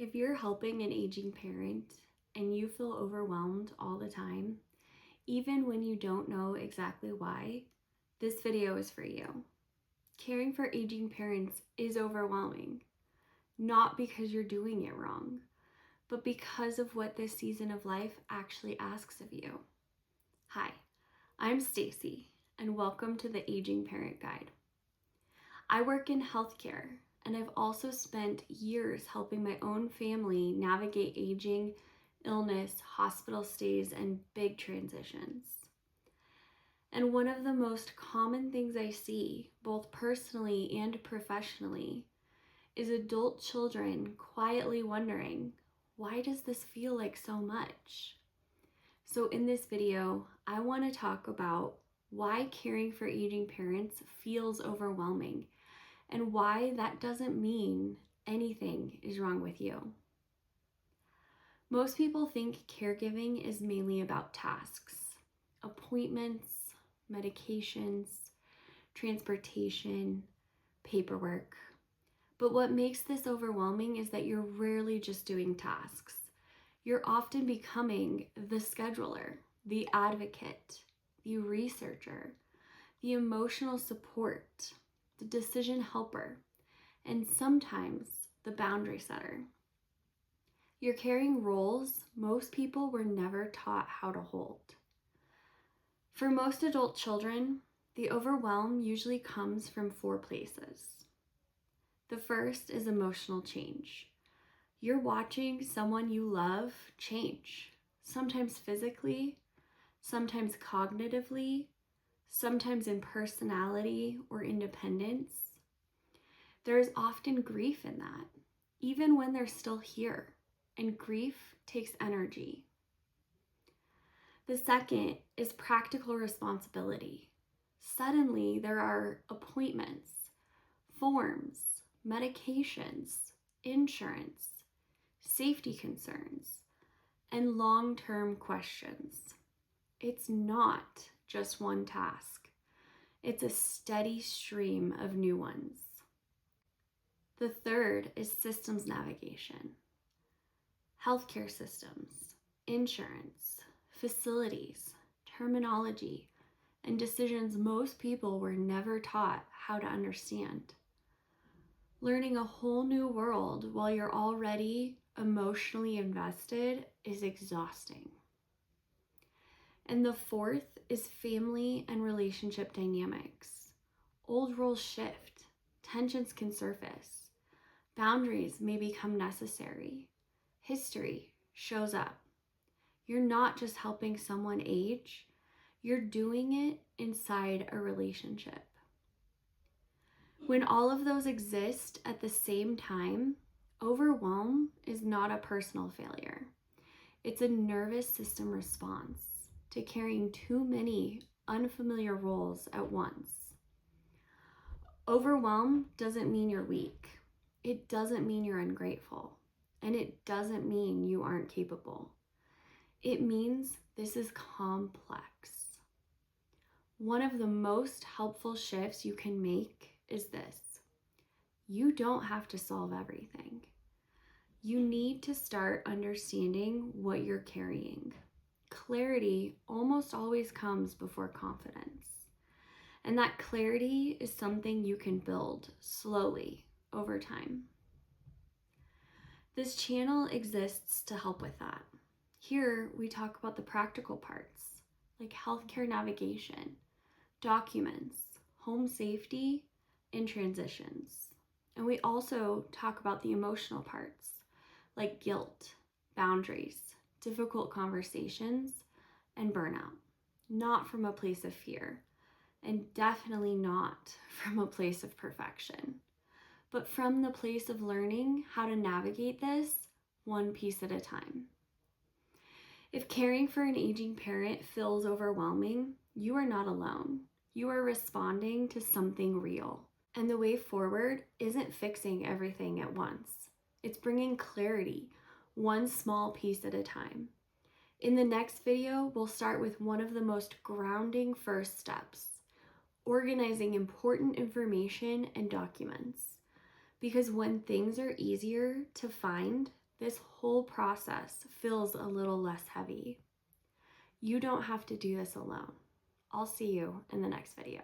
If you're helping an aging parent and you feel overwhelmed all the time, even when you don't know exactly why, this video is for you. Caring for aging parents is overwhelming, not because you're doing it wrong, but because of what this season of life actually asks of you. Hi, I'm Stacy, and welcome to the Aging Parent Guide. I work in healthcare, and I've also spent years helping my own family navigate aging, illness, hospital stays, and big transitions. And one of the most common things I see, both personally and professionally, is adult children quietly wondering, why does this feel like so much? So in this video, I want to talk about why caring for aging parents feels overwhelming and why that doesn't mean anything is wrong with you. Most people think caregiving is mainly about tasks, appointments, medications, transportation, paperwork. But what makes this overwhelming is that you're rarely just doing tasks. You're often becoming the scheduler, the advocate, the researcher, the emotional support, the decision helper, and sometimes the boundary setter. You're carrying roles most people were never taught how to hold. For most adult children, the overwhelm usually comes from 4 places. The first is emotional change. You're watching someone you love change, sometimes physically, sometimes cognitively, sometimes in personality or independence. There is often grief in that, even when they're still here, and grief takes energy. The second is practical responsibility. Suddenly, there are appointments, forms, medications, insurance, safety concerns, and long-term questions. It's not just one task. It's a steady stream of new ones. The third is systems navigation. Healthcare systems, insurance, facilities, terminology, and decisions most people were never taught how to understand. Learning a whole new world while you're already emotionally invested is exhausting. And the fourth is family and relationship dynamics. Old roles shift, tensions can surface, boundaries may become necessary, history shows up. You're not just helping someone age, you're doing it inside a relationship. When all of those exist at the same time, overwhelm is not a personal failure. It's a nervous system response to carrying too many unfamiliar roles at once. Overwhelm doesn't mean you're weak. It doesn't mean you're ungrateful. And it doesn't mean you aren't capable. It means this is complex. One of the most helpful shifts you can make is this. You don't have to solve everything. You need to start understanding what you're carrying. Clarity almost always comes before confidence. And that clarity is something you can build slowly over time. This channel exists to help with that. Here, we talk about the practical parts, like healthcare navigation, documents, home safety, and transitions. And we also talk about the emotional parts, like guilt, boundaries, difficult conversations, and burnout. Not from a place of fear, and definitely not from a place of perfection, but from the place of learning how to navigate this one piece at a time. If caring for an aging parent feels overwhelming, you are not alone. You are responding to something real. And the way forward isn't fixing everything at once. It's bringing clarity, one small piece at a time. In the next video, we'll start with one of the most grounding first steps, organizing important information and documents. Because when things are easier to find, this whole process feels a little less heavy. You don't have to do this alone. I'll see you in the next video.